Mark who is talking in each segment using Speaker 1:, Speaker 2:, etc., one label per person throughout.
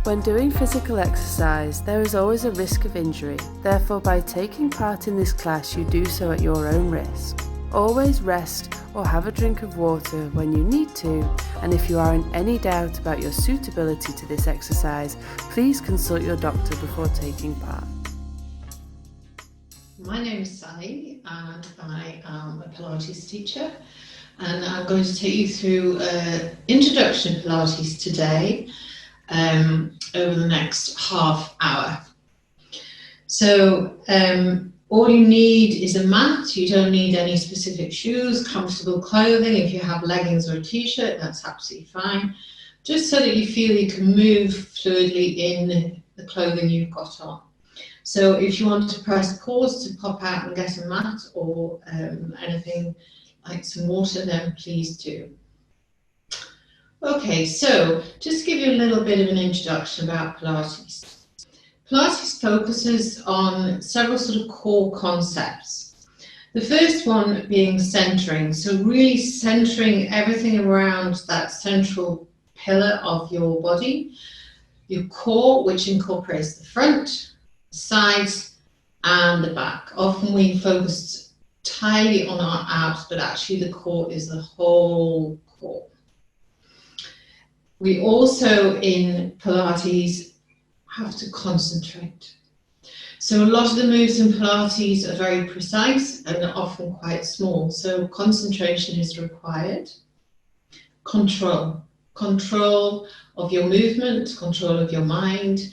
Speaker 1: When doing physical exercise, there is always a risk of injury. Therefore, by taking part in this class, you do so at your own risk. Always rest or have a drink of water when you need to, and if you are in any doubt about your suitability to this exercise, please consult your doctor before taking part.
Speaker 2: My name is Sally and I am a Pilates teacher, and I'm going to take you through introduction to Pilates today over the next half hour. So all you need is a mat. You don't need any specific shoes, comfortable clothing. If you have leggings or a t-shirt, that's absolutely fine. Just so that you feel you can move fluidly in the clothing you've got on. So if you want to press pause to pop out and get a mat or anything like some water, then please do. Okay, so just to give you a little bit of an introduction about Pilates. Pilates focuses on several sort of core concepts. The first one being centering, so really centering everything around that central pillar of your body, your core, which incorporates the front, the sides and the back. Often we focus entirely on our abs, but actually the core is the whole core. We also in Pilates have to concentrate. So a lot of the moves in Pilates are very precise and are often quite small. So concentration is required. Control of your movement, control of your mind,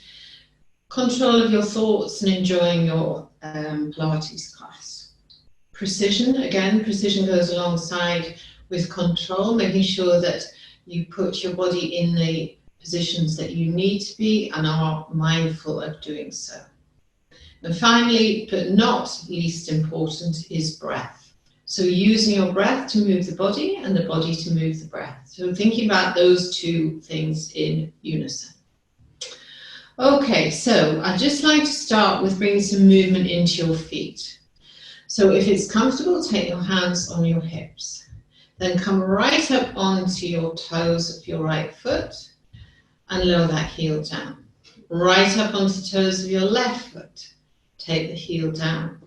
Speaker 2: control of your thoughts, and enjoying your Pilates class. Precision, again, precision goes alongside with control, making sure that you put your body in the positions that you need to be and are mindful of doing so. And finally, but not least important, is breath. So using your breath to move the body and the body to move the breath. So thinking about those two things in unison. Okay, so I'd just like to start with bringing some movement into your feet. So if it's comfortable, take your hands on your hips. Then come right up onto your toes of your right foot and lower that heel down. Right up onto the toes of your left foot. Take the heel down.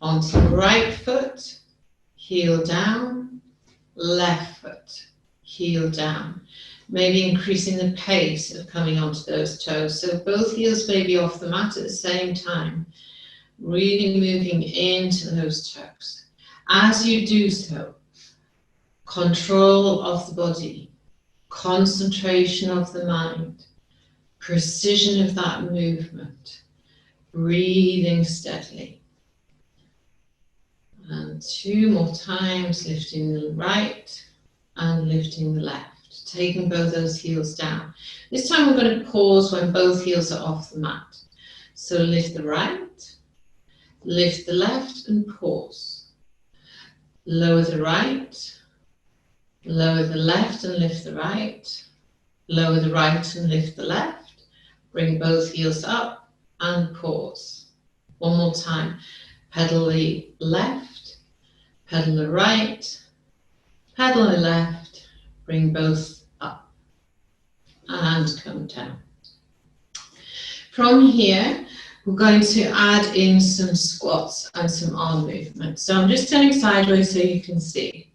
Speaker 2: Onto the right foot, heel down, left foot, heel down. Maybe increasing the pace of coming onto those toes. So both heels may be off the mat at the same time. Really moving into those toes. As you do so, control of the body, concentration of the mind, precision of that movement, breathing steadily. And two more times, lifting the right and lifting the left, taking both those heels down. This time we're going to pause when both heels are off the mat. So lift the right, lift the left and pause. Lower the right, lower the left and lift the right, lower the right and lift the left, bring both heels up and pause. One more time, pedal the left, pedal the right, pedal the left, bring both up and come down. From here, we're going to add in some squats and some arm movement. So I'm just turning sideways so you can see.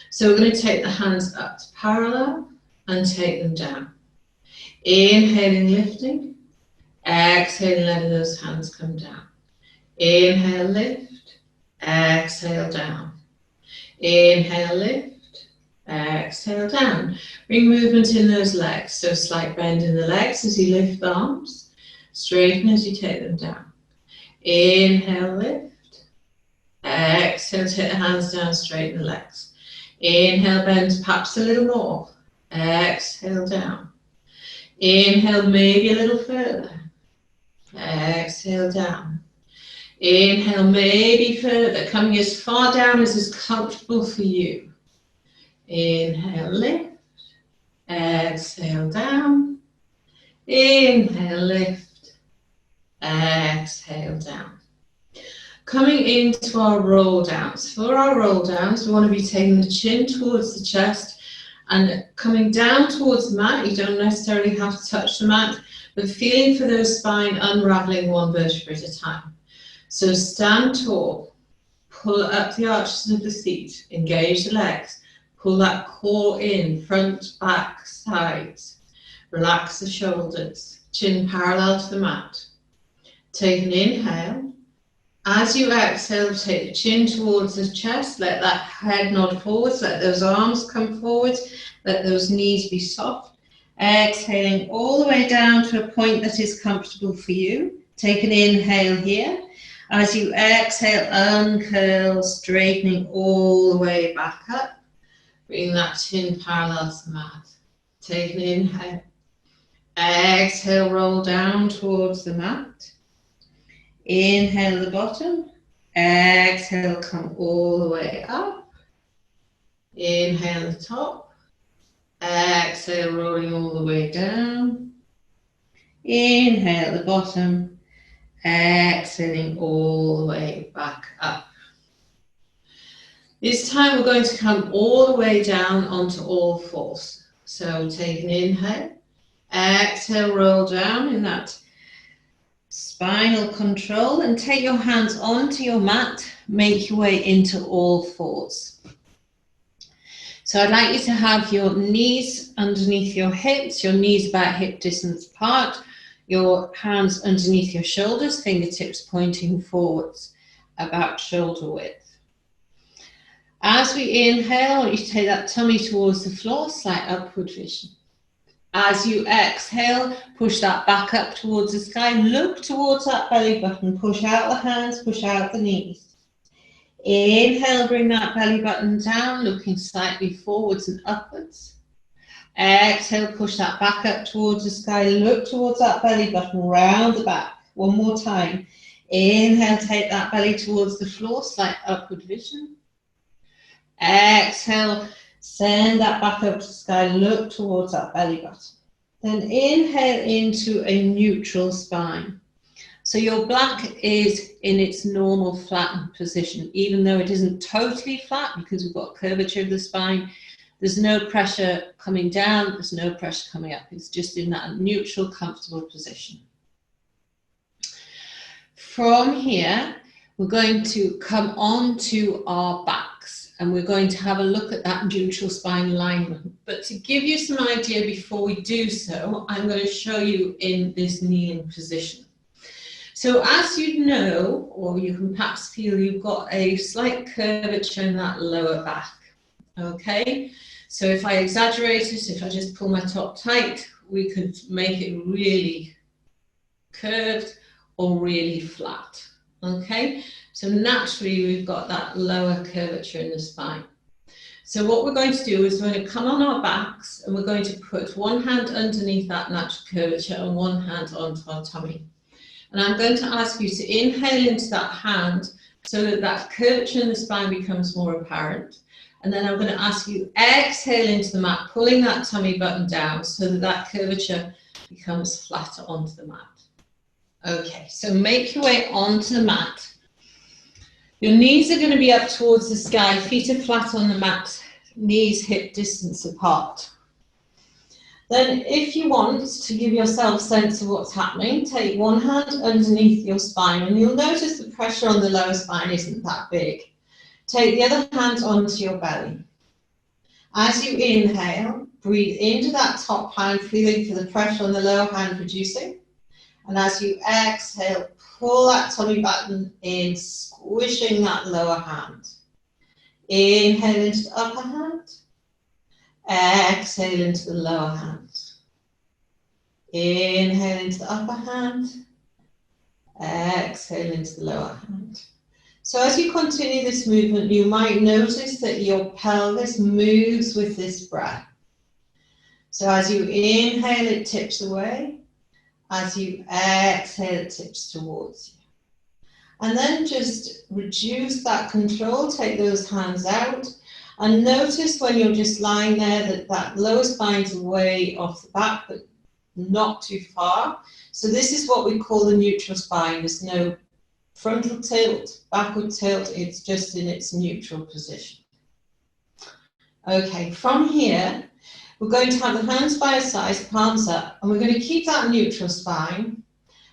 Speaker 2: So we're going to take the hands up to parallel and take them down. Inhaling, lifting. Exhaling, letting those hands come down. Inhale, lift. Exhale, down. Inhale, lift. Exhale, down. Bring movement in those legs. So slight bend in the legs as you lift the arms. Straighten as you take them down. Inhale, lift. Exhale, take the hands down, straighten the legs. Inhale, bend perhaps a little more. Exhale, down. Inhale, maybe a little further. Exhale, down. Inhale, maybe further, coming as far down as is comfortable for you. Inhale, lift. Exhale, down. Inhale, lift. Exhale, down. Coming into our roll downs. For our roll downs, we want to be taking the chin towards the chest And coming down towards the mat, you don't necessarily have to touch the mat, but feeling for those spine unraveling one vertebra at a time. So stand tall, pull up the arches of the seat, engage the legs, pull that core in, front, back, sides. Relax the shoulders, chin parallel to the mat. Take an inhale. As you exhale, take the chin towards the chest, let that head nod forwards, let those arms come forwards, let those knees be soft. Exhaling all the way down to a point that is comfortable for you. Take an inhale here. As you exhale, uncurl, straightening all the way back up. Bring that chin parallel to the mat. Take an inhale. Exhale, roll down towards the mat. Inhale the bottom. Exhale, come all the way up. Inhale the top. Exhale, rolling all the way down. Inhale the bottom. Exhaling all the way back up. This time we're going to come all the way down onto all fours. So take an inhale. Exhale, roll down in that spinal control and take your hands onto your mat. Make your way into all fours. So I'd like you to have your knees underneath your hips, your knees about hip distance apart, your hands underneath your shoulders, fingertips pointing forwards about shoulder width. As we inhale, I want you to take that tummy towards the floor, slight upward vision. As you exhale, push that back up towards the sky. Look towards that belly button. Push out the hands, push out the knees. Inhale, bring that belly button down, looking slightly forwards and upwards. Exhale, push that back up towards the sky. Look towards that belly button, round the back. One more time. Inhale, take that belly towards the floor, slight upward vision. Exhale, send that back up to the sky, look towards that belly button. Then inhale into a neutral spine. So your back is in its normal flattened position, even though it isn't totally flat because we've got curvature of the spine. There's no pressure coming down, there's no pressure coming up. It's just in that neutral, comfortable position. From here, we're going to come on to our backs and we're going to have a look at that neutral spine alignment. But to give you some idea before we do so, I'm going to show you in this kneeling position. So as you know, or you can perhaps feel, you've got a slight curvature in that lower back. Okay, so if I exaggerate it, if I just pull my top tight, we could make it really curved or really flat. Okay, so naturally we've got that lower curvature in the spine. So what we're going to do is we're going to come on our backs and we're going to put one hand underneath that natural curvature and one hand onto our tummy. And I'm going to ask you to inhale into that hand so that that curvature in the spine becomes more apparent. And then I'm going to ask you exhale into the mat, pulling that tummy button down so that that curvature becomes flatter onto the mat. Okay, so make your way onto the mat. Your knees are going to be up towards the sky, feet are flat on the mat, knees hip distance apart. Then if you want to give yourself a sense of what's happening, take one hand underneath your spine and you'll notice the pressure on the lower spine isn't that big. Take the other hand onto your belly. As you inhale, breathe into that top hand, feeling for the pressure on the lower hand reducing. And as you exhale, pull that tummy button in, squishing that lower hand. Inhale into the upper hand. Exhale into the lower hand. Inhale into the upper hand. Exhale into the lower hand. So as you continue this movement, you might notice that your pelvis moves with this breath. So as you inhale, it tips away. As you exhale, it tips towards you. And then just reduce that control, take those hands out, and notice when you're just lying there that that lower spine's way off the back, but not too far. So this is what we call the neutral spine. There's no frontal tilt, backward tilt, it's just in its neutral position. Okay, from here, We're going to have the hands by our sides, palms up, and we're going to keep that neutral spine,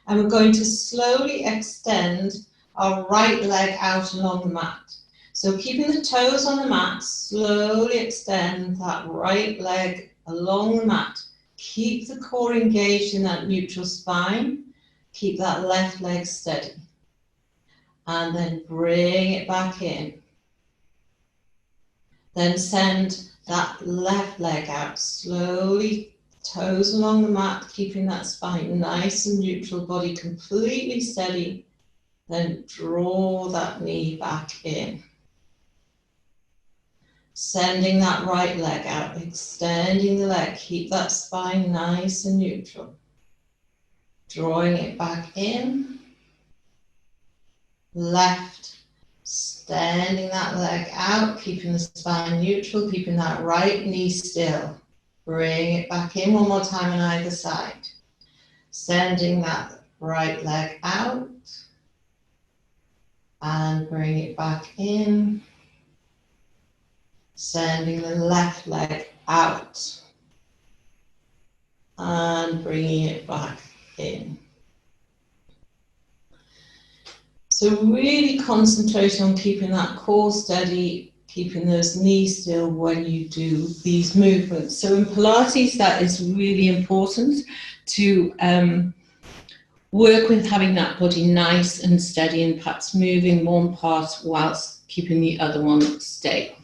Speaker 2: and we're going to slowly extend our right leg out along the mat. So keeping the toes on the mat, slowly extend that right leg along the mat. Keep the core engaged in that neutral spine. Keep that left leg steady. And then bring it back in. Then send that left leg out slowly, toes along the mat, keeping that spine nice and neutral, body completely steady. Then draw that knee back in. Sending that right leg out, extending the leg, keep that spine nice and neutral. Drawing it back in. Left, extending that leg out, keeping the spine neutral, keeping that right knee still. Bring it back in one more time on either side. Sending that right leg out. And bring it back in. Sending the left leg out. And bringing it back in. So really concentrate on keeping that core steady, keeping those knees still when you do these movements. So in Pilates, that is really important to work with having that body nice and steady and perhaps moving one part whilst keeping the other one stable.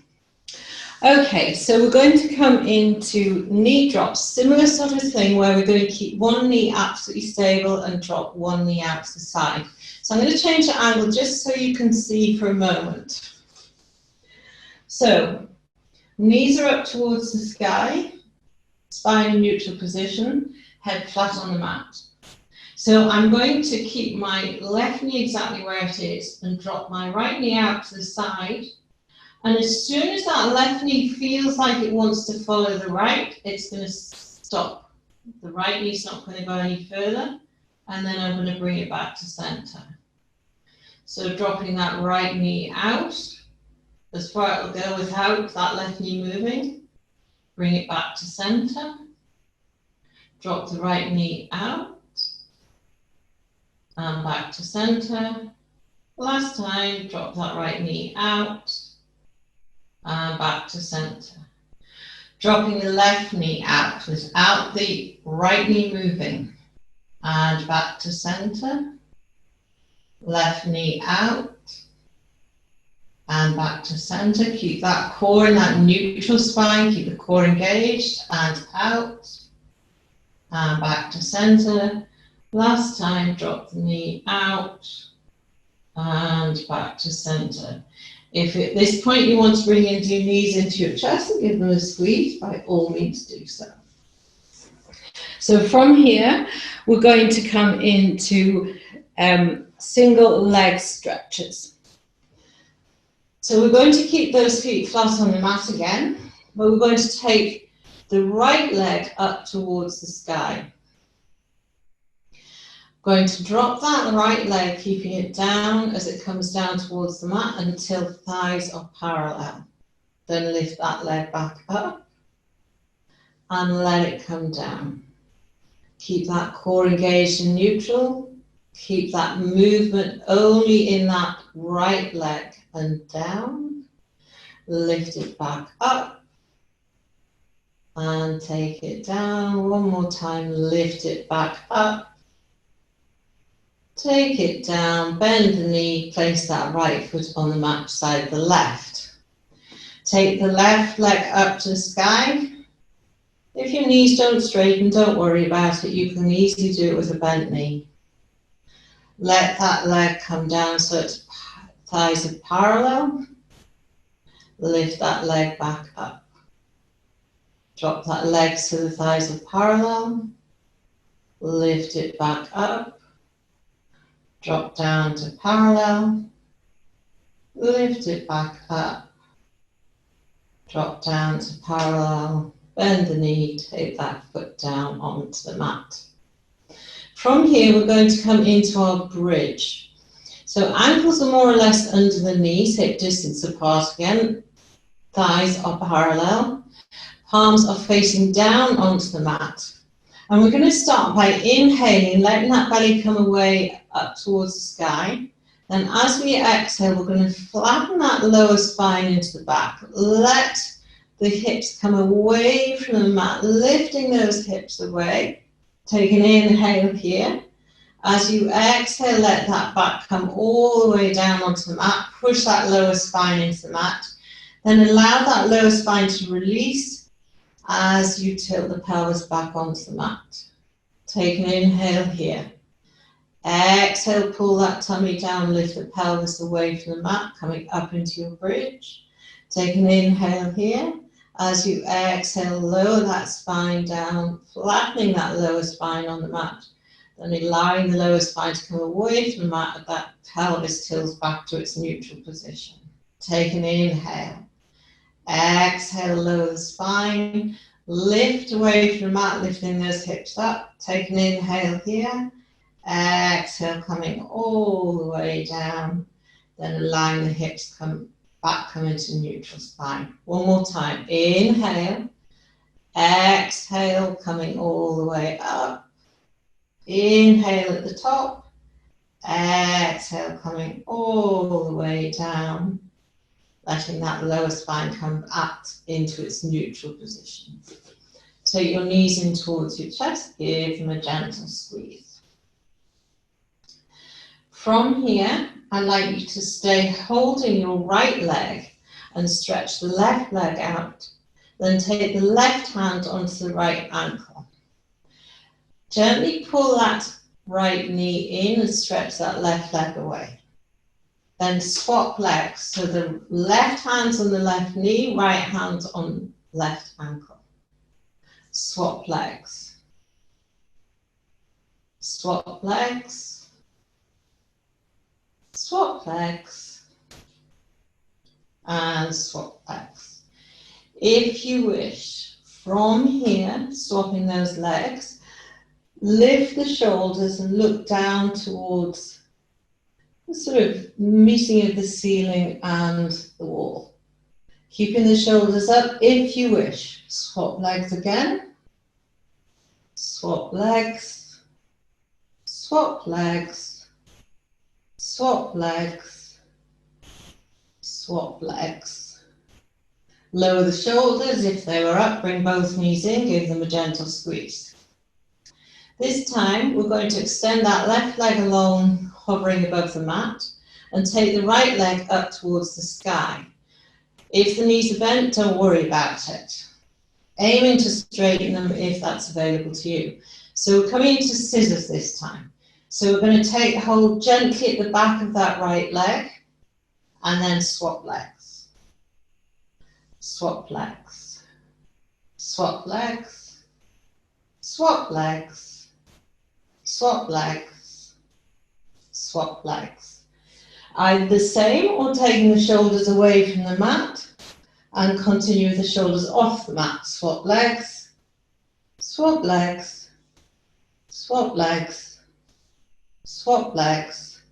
Speaker 2: Okay, so we're going to come into knee drops, similar sort of thing where we're going to keep one knee absolutely stable and drop one knee out to the side. So I'm going to change the angle just so you can see for a moment. So, knees are up towards the sky, spine in neutral position, head flat on the mat. So I'm going to keep my left knee exactly where it is and drop my right knee out to the side. And as soon as that left knee feels like it wants to follow the right, it's going to stop. The right knee's not going to go any further. And then I'm going to bring it back to center. So dropping that right knee out, as far it'll go without that left knee moving. Bring it back to center. Drop the right knee out. And back to center. Last time, drop that right knee out. And back to center. Dropping the left knee out without the right knee moving. And back to center. Left knee out. And back to center. Keep that core in that neutral spine. Keep the core engaged. And out. And back to center. Last time, drop the knee out. And back to center. If at this point you want to bring your knees into your chest and give them a squeeze, by all means do so. So from here, we're going to come into single leg stretches. So we're going to keep those feet flat on the mat again, but we're going to take the right leg up towards the sky. Going to drop that right leg, keeping it down as it comes down towards the mat until thighs are parallel. Then lift that leg back up and let it come down. Keep that core engaged and neutral. Keep that movement only in that right leg and down. Lift it back up and take it down. One more time, lift it back up. Take it down, bend the knee, place that right foot on the mat beside the left. Take the left leg up to the sky. If your knees don't straighten, don't worry about it. You can easily do it with a bent knee. Let that leg come down so its thighs are parallel. Lift that leg back up. Drop that leg so the thighs are parallel. Lift it back up. Drop down to parallel, lift it back up, drop down to parallel, bend the knee, take that foot down onto the mat. From here, we're going to come into our bridge. So ankles are more or less under the knees, hip distance apart again, thighs are parallel. Palms are facing down onto the mat. And we're going to start by inhaling, letting that belly come away up towards the sky. Then as we exhale, we're going to flatten that lower spine into the back. Let the hips come away from the mat, lifting those hips away. Take an inhale here. As you exhale, let that back come all the way down onto the mat. Push that lower spine into the mat. Then allow that lower spine to release as you tilt the pelvis back onto the mat. Take an inhale here. Exhale, pull that tummy down, lift the pelvis away from the mat, coming up into your bridge. Take an inhale here. As you exhale, lower that spine down, flattening that lower spine on the mat. Then allowing the lower spine to come away from the mat, that pelvis tilts back to its neutral position. Take an inhale. Exhale, lower the spine. Lift away from the mat, lifting those hips up. Take an inhale here. Exhale, coming all the way down. Then allowing the hips come into neutral spine. One more time. Inhale. Exhale, coming all the way up. Inhale at the top. Exhale, coming all the way down. Letting that lower spine come back into its neutral position. Take your knees in towards your chest. Give them a gentle squeeze. From here, I'd like you to stay holding your right leg and stretch the left leg out. Then take the left hand onto the right ankle. Gently pull that right knee in and stretch that left leg away. Then swap legs. So the left hand's on the left knee, right hand's on left ankle. Swap legs. Swap legs. Swap legs. And swap legs. If you wish, from here, swapping those legs, lift the shoulders and look down towards the sort of meeting of the ceiling and the wall. Keeping the shoulders up if you wish. Swap legs again. Swap legs. Swap legs. Swap legs. Swap legs. Lower the shoulders. If they were up, bring both knees in. Give them a gentle squeeze. This time, we're going to extend that left leg along, hovering above the mat, and take the right leg up towards the sky. If the knees are bent, don't worry about it. Aiming to straighten them if that's available to you. So we're coming into scissors this time. So we're going to hold gently at the back of that right leg, and then swap legs. Swap legs. Swap legs. Swap legs. Swap legs, swap legs. Either the same or taking the shoulders away from the mat and continue with the shoulders off the mat. Swap legs, swap legs, swap legs, swap legs,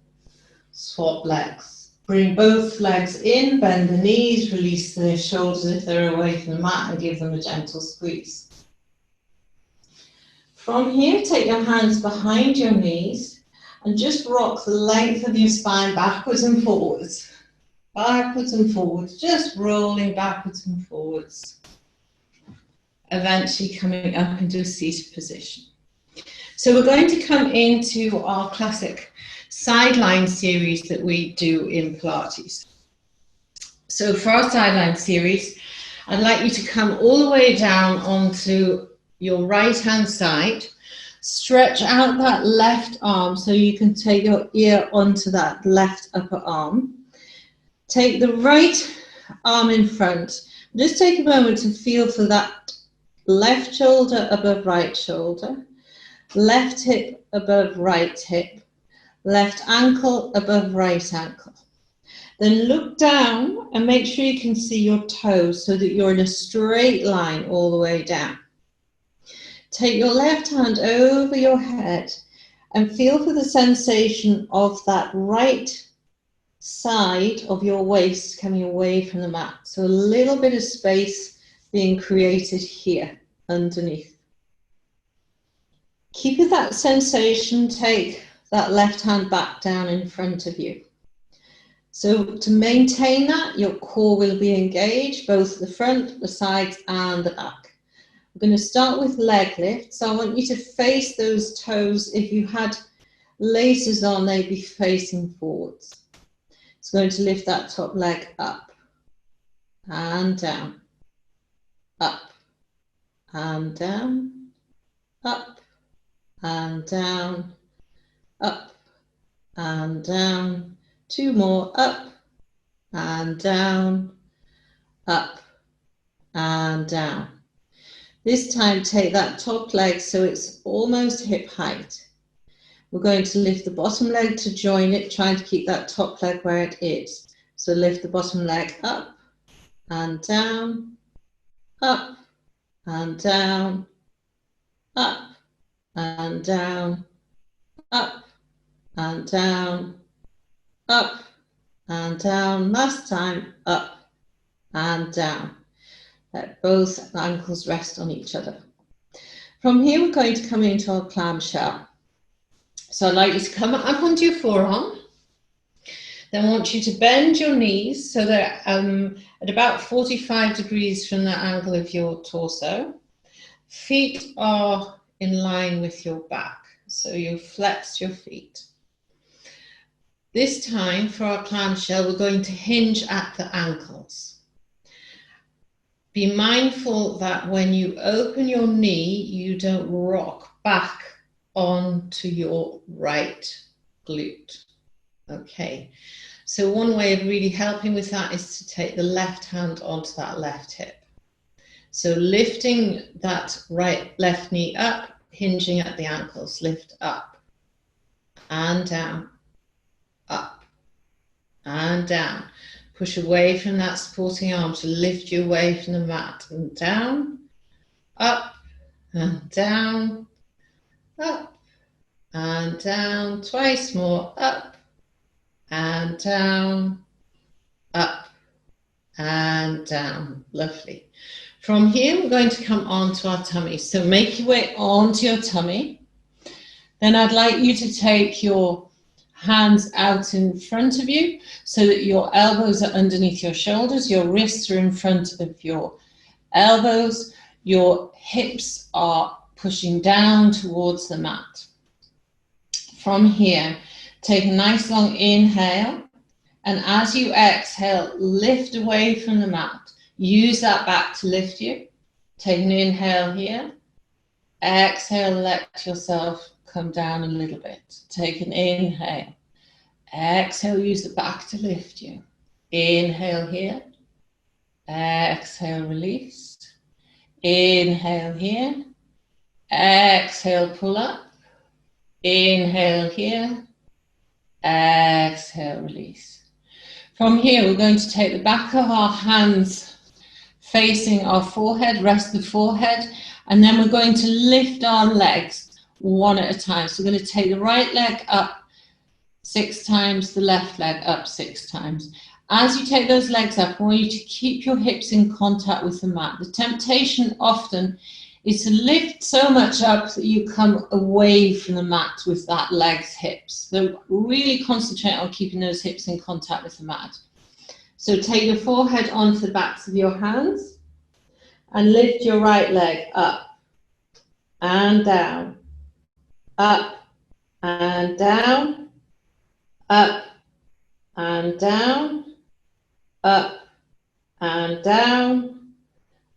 Speaker 2: swap legs. Bring both legs in, bend the knees, release the shoulders if they're away from the mat and give them a gentle squeeze. From here, take your hands behind your knees and just rock the length of your spine backwards and forwards. Backwards and forwards, just rolling backwards and forwards. Eventually coming up into a seated position. So we're going to come into our classic sideline series that we do in Pilates. So for our sideline series, I'd like you to come all the way down onto your right hand side, stretch out that left arm so you can take your ear onto that left upper arm. Take the right arm in front. Just take a moment to feel for that left shoulder above right shoulder, left hip above right hip, left ankle above right ankle. Then look down and make sure you can see your toes so that you're in a straight line all the way down. Take your left hand over your head and feel for the sensation of that right side of your waist coming away from the mat. So a little bit of space
Speaker 3: being created here underneath. Keeping that sensation, take that left hand back down in front of you. So to maintain that, your core will be engaged, both the front, the sides, and the back. We're going to start with leg lift. So I want you to face those toes. If you had laces on, they'd be facing forwards. It's going to lift that top leg up and down, up and down, up and down, up and down. 2 more, up and down, up and down. This time take that top leg so it's almost hip height. We're going to lift the bottom leg to join it, trying to keep that top leg where it is. So lift the bottom leg up and down, up and down, up and down, up and down, up and down. Last time, up and down. Let both ankles rest on each other. From here, we're going to come into our clamshell. So I'd like you to come up onto your forearm. Then I want you to bend your knees so they're at about 45 degrees from the angle of your torso. Feet are in line with your back, so you flex your feet. This time for our clamshell, we're going to hinge at the ankles. Be mindful that when you open your knee, you don't rock back onto your right glute. Okay, so one way of really helping with that is to take the left hand onto that left hip. So lifting that left knee up, hinging at the ankles, lift up and down, up and down. Push away from that supporting arm to lift you away from the mat, and down, up and down, up and down. Twice more, up and down, up and down. Lovely. From here, we're going to come onto our tummy. So make your way onto your tummy. Then I'd like you to take your hands out in front of you so that your elbows are underneath your shoulders, your wrists are in front of your elbows, your hips are pushing down towards the mat. From here, take a nice long inhale, and as you exhale, lift away from the mat. Use that back to lift you. Take an inhale here. Exhale, let yourself come down a little bit. Take an inhale. Exhale, use the back to lift you. Inhale here. Exhale, release. Inhale here. Exhale, pull up. Inhale here. Exhale, release. From here, we're going to take the back of our hands facing our forehead, rest the forehead, and then we're going to lift our legs one at a time. So we're going to take the right leg up 6 times, the left leg up 6 times. As you take those legs up, I want you to keep your hips in contact with the mat. The temptation often is to lift so much up that you come away from the mat with that leg's hips. So really concentrate on keeping those hips in contact with the mat. So take your forehead onto the backs of your hands and lift your right leg up and down, up and down, up and down, up and down,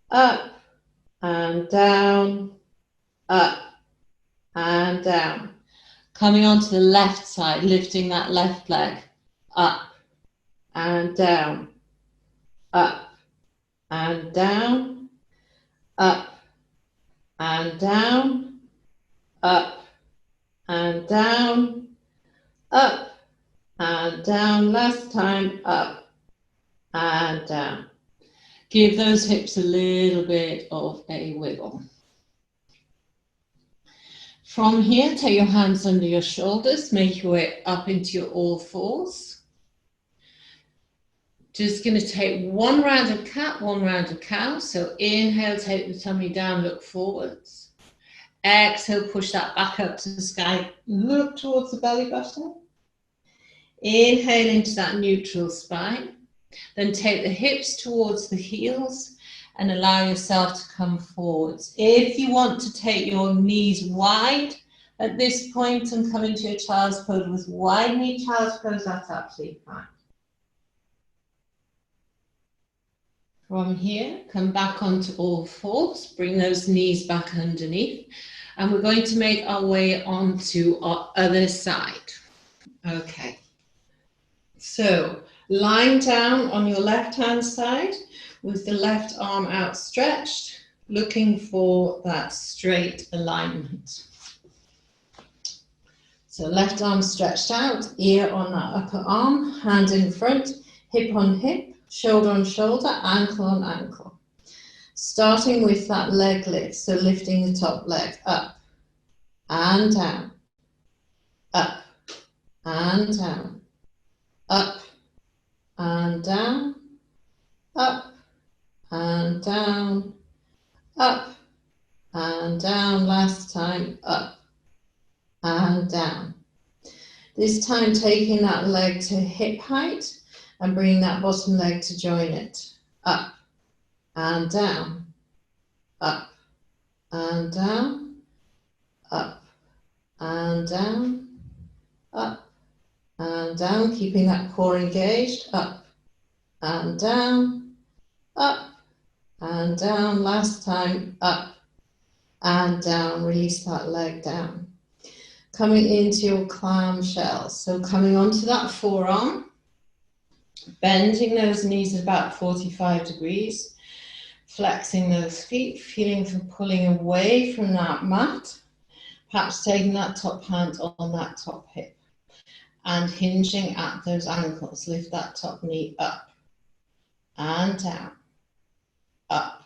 Speaker 3: up and down, up and down. Coming onto the left side, lifting that left leg up and down, up and down, up and down, up and down, up and down. Last time, up and down. Give those hips a little bit of a wiggle. From here, take your hands under your shoulders, make your way up into your all fours. Just going to take one round of cat, one round of cow. So inhale, take the tummy down, look forwards. Exhale, push that back up to the sky, look towards the belly button. Inhale into that neutral spine. Then take the hips towards the heels and allow yourself to come forwards. If you want to take your knees wide at this point and come into your child's pose with wide knee child's pose, that's absolutely fine. From here, come back onto all fours, bring those knees back underneath, and we're going to make our way onto our other side. Okay. So, lying down on your left-hand side with the left arm outstretched, looking for that straight alignment. So left arm stretched out, ear on that upper arm, hand in front, hip on hip, shoulder on shoulder, ankle on ankle. Starting with that leg lift, so lifting the top leg up and down, up and down, up and down, up and down, up and down. Last time, up and down. This time taking that leg to hip height and bringing that bottom leg to join it. Up and down, up and down, up and down, up and down, keeping that core engaged, up and down, up and down. Last time, up and down. Release that leg down. Coming into your clamshell. So coming onto that forearm, bending those knees at about 45 degrees, flexing those feet, feeling for pulling away from that mat, perhaps taking that top hand on that top hip and hinging at those ankles. Lift that top knee up and down, up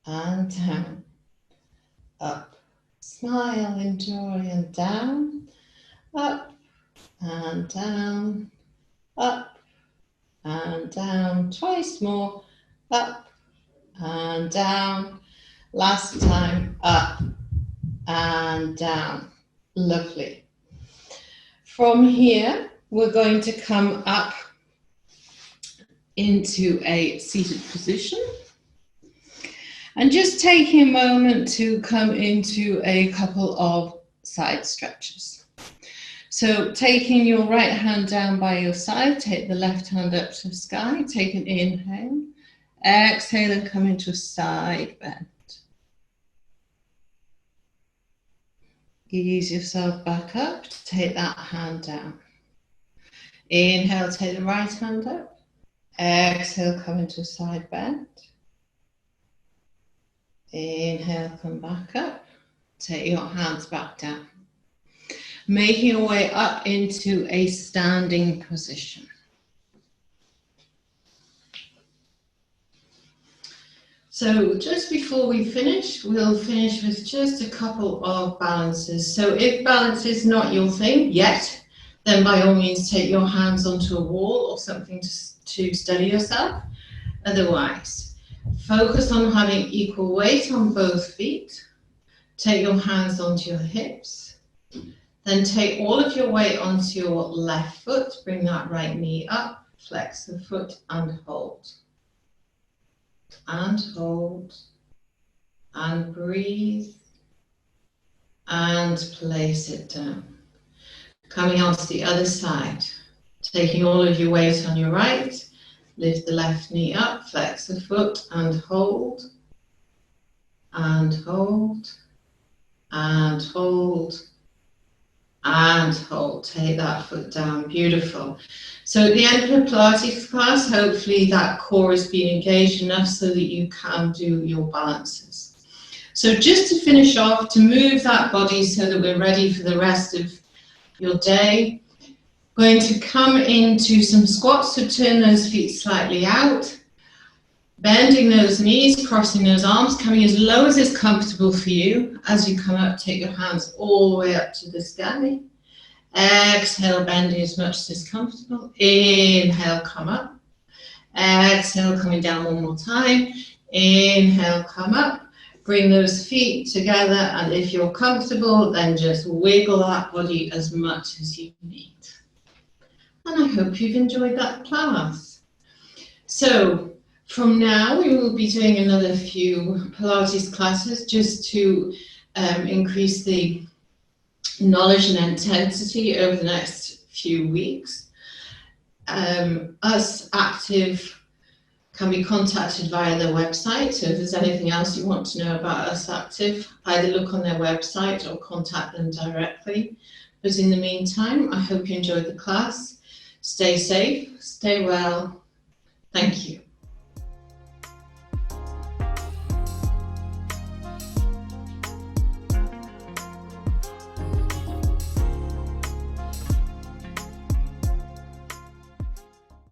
Speaker 3: and down, up. Smile, enjoy, and down, up and down, up and down. Twice more, up and down. Last time, up and down. Lovely. From here, we're going to come up into a seated position. And just taking a moment to come into a couple of side stretches. So taking your right hand down by your side, take the left hand up to the sky, take an inhale, exhale and come into a side bend. Ease yourself back up, take that hand down. Inhale, take the right hand up, exhale, come into a side bend. Inhale, come back up, take your hands back down. Making your way up into a standing position. So just before we finish, we'll finish with just a couple of balances. So if balance is not your thing yet, then by all means take your hands onto a wall or something to steady yourself. Otherwise, focus on having equal weight on both feet. Take your hands onto your hips. Then take all of your weight onto your left foot. Bring that right knee up. Flex the foot and hold. And hold. And breathe. And place it down. Coming onto the other side. Taking all of your weight on your right. Lift the left knee up, flex the foot and hold, and hold, and hold, and hold. Take that foot down, beautiful. So at the end of the Pilates class, hopefully that core has been engaged enough so that you can do your balances. So just to finish off, to move that body so that we're ready for the rest of your day, going to come into some squats, so turn those feet slightly out, bending those knees, crossing those arms, coming as low as is comfortable for you. As you come up, take your hands all the way up to the sky. Exhale, bending as much as is comfortable. Inhale, come up.
Speaker 2: Exhale, coming down one more time. Inhale, come up. Bring those feet together, and if you're comfortable, then just wiggle that body as much as you need. And I hope you've enjoyed that class. So from now, we will be doing another few Pilates classes just to increase the knowledge and intensity over the next few weeks. Us Active can be contacted via their website. So if there's anything else you want to know about Us Active, either look on their website or contact them directly. But in the meantime, I hope you enjoyed the class. Stay safe, stay well. Thank you.